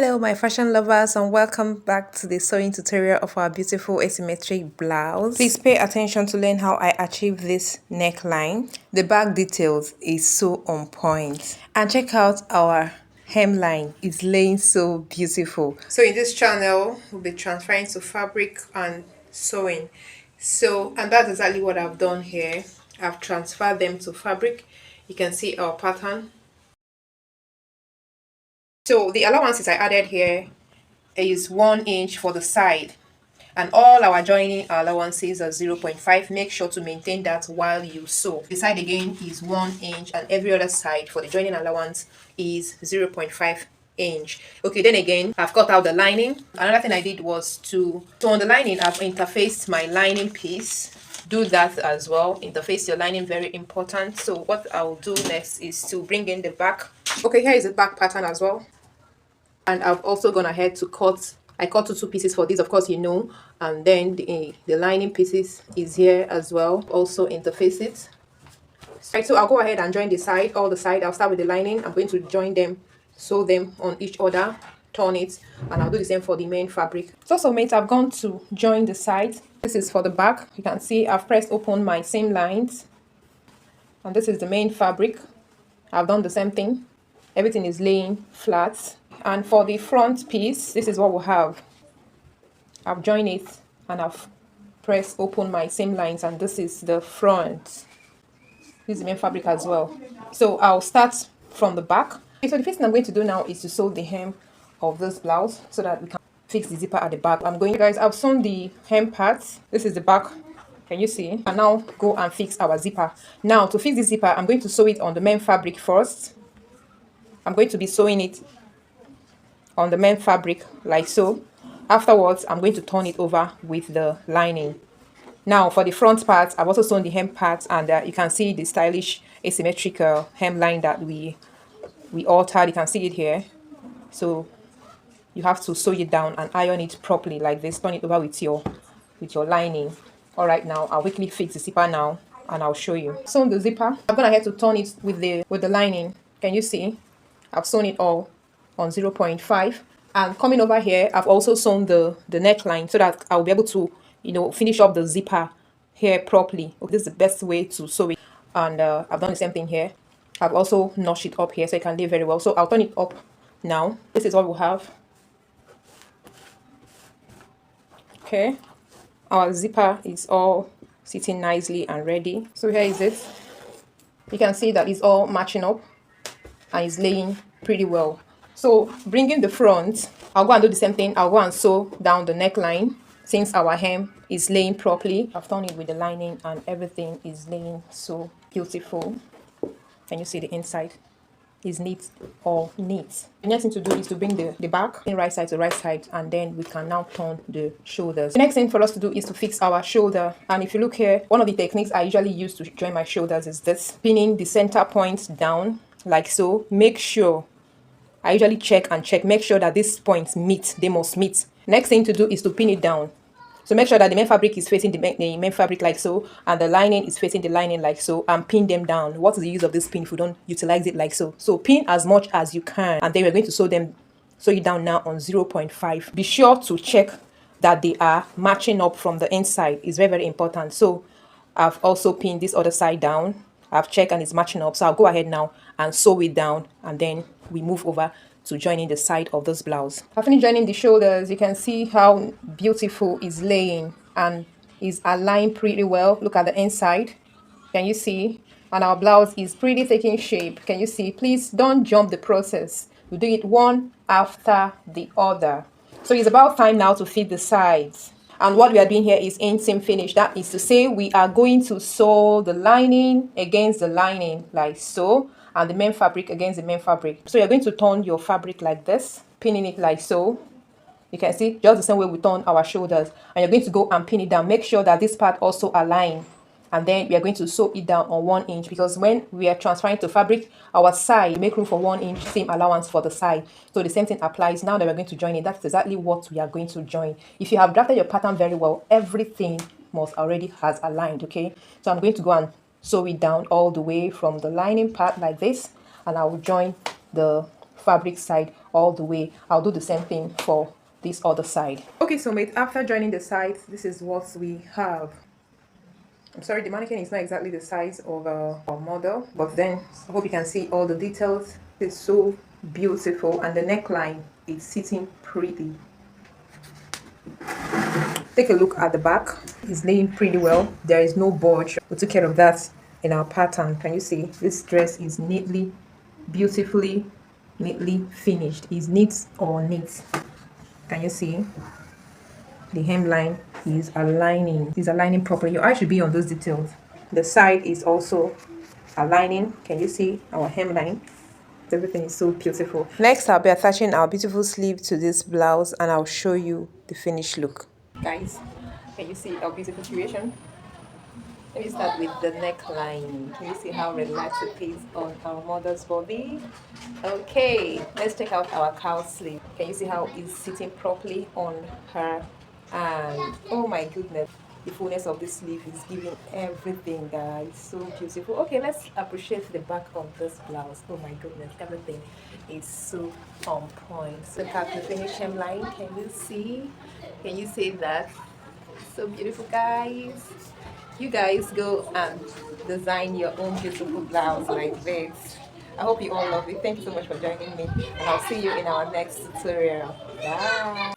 Hello my fashion lovers, and welcome back to the sewing tutorial of our beautiful asymmetric blouse. Please pay attention to learn how I achieve this neckline. The back details is so on point, and check out our hemline. It's laying so beautiful. So in this channel we'll be transferring to fabric and sewing. And that's exactly what I've done here. I've transferred them to fabric. You can see our pattern. So the allowances I added here is 1 inch for the side, and all our joining allowances are 0.5. Make sure to maintain that while you sew. The side again is 1 inch, and every other side for the joining allowance is 0.5 inch. Okay, then again, I've cut out the lining. Another thing I did was to on the lining, I've interfaced my lining piece. Do that as well. Interface your lining, very important. So what I'll do next is to bring in the back. Okay, here is the back pattern as well. And I've also gone ahead to cut. I cut two pieces for this, of course, and then the lining pieces is here as well. Also interface it. Right, so I'll go ahead and join the side, all the side. I'll start with the lining. I'm going to join them, sew them on each other, turn it, and I'll do the same for the main fabric. So mates, I've gone to join the side. This is for the back. You can see I've pressed open my seam lines, and this is the main fabric. I've done the same thing. Everything is laying flat. And for the front piece, this is what we have. I've joined it and I've pressed open my seam lines, and this is the front. This is the main fabric as well. So I'll start from the back. Okay, so the first thing I'm going to do now is to sew the hem of this blouse so that we can fix the zipper at the back. I've sewn the hem parts. This is the back. Can you see? And now go and fix our zipper. Now to fix the zipper, I'm going to sew it on the main fabric first. I'm going to be sewing it on the main fabric like so. Afterwards, I'm going to turn it over with the lining. Now for the front part, I've also sewn the hem part, and you can see the stylish asymmetric hemline that we altered. You can see it here. So you have to sew it down and iron it properly like this. Turn it over with your lining. All right, now I'll quickly fix the zipper now, and I'll show you. Sewn the zipper. I'm gonna have to turn it with the lining. Can you see? I've sewn it all on 0.5, and coming over here, I've also sewn the neckline so that I'll be able to finish up the zipper here properly. Okay, this is the best way to sew it, and I've done the same thing here. I've also notched it up here so it can lay very well. So I'll turn it up now. This is what we have. Okay, our zipper is all sitting nicely and ready. So here is it. You can see that it's all matching up and it's laying pretty well. So bringing the front, I'll go and do the same thing. I'll go and sew down the neckline since our hem is laying properly. I've done it with the lining and everything is laying so beautiful. Can you see the inside? Is neat, all neat. The next thing to do is to bring the back in right side to right side, and then we can now turn the shoulders. The next thing for us to do is to fix our shoulder. And if you look here, one of the techniques I usually use to join my shoulders is this: pinning the center point down like so. Make sure I usually check, make sure that these points meet. They must meet. Next thing to do is to pin it down. So make sure that the main fabric is facing the main fabric like so, and the lining is facing the lining like so, and pin them down. What is the use of this pin if you don't utilize it like so? So pin as much as you can, and then we're going to sew it down now on 0.5. Be sure to check that they are matching up from the inside. It's very, very important. So I've also pinned this other side down. I've checked and it's matching up. So I'll go ahead now and sew it down, and then we move over to joining the side of this blouse. I've finished joining the shoulders. You can see how beautiful it's laying and is aligned pretty well. Look at the inside. Can you see? And our blouse is pretty taking shape. Can you see? Please don't jump the process. We do it one after the other. So it's about time now to fit the sides. And what we are doing here is inseam finish. That is to say, we are going to sew the lining against the lining like so, and the main fabric against the main fabric. So you're going to turn your fabric like this, pinning it like so. You can see just the same way we turn our shoulders, and you're going to go and pin it down. Make sure that this part also aligns, and then we are going to sew it down on 1 inch, because when we are transferring to fabric, our side make room for 1 inch seam allowance for the side. So the same thing applies now that we're going to join it. That's exactly what we are going to join. If you have drafted your pattern very well, everything must already has aligned. Okay, so I'm going to go and sew it down all the way from the lining part like this, and I will join the fabric side all the way. I'll do the same thing for this other side. Okay, so mate, after joining the sides, this is what we have. I'm sorry, the mannequin is not exactly the size of our model, but then I hope you can see all the details. It's so beautiful, and the neckline is sitting pretty. Take a look at the back. It's laying pretty well. There is no bulge. We took care of that in our pattern. Can you see? This dress is neatly, beautifully, neatly finished. Is neat or neat? Can you see? The hemline is aligning. It's aligning properly. Your eye should be on those details. The side is also aligning. Can you see our hemline? Everything is so beautiful. Next, I'll be attaching our beautiful sleeve to this blouse, and I'll show you the finished look. Guys, can you see our beautiful creation? Let me start with the neckline. Can you see how relaxed it is on our mother's body? Okay, let's check out our cow sleeve. Can you see how it's sitting properly on her? And oh my goodness, the fullness of this sleeve is giving everything, guys. So beautiful. Okay, let's appreciate the back of this blouse. Oh my goodness, everything is so on point. So look at the finished hemline. Can you see? Can you see that? So beautiful, guys. You guys go and design your own beautiful blouse like this. I hope you all love it. Thank you so much for joining me, and I'll see you in our next tutorial. Bye.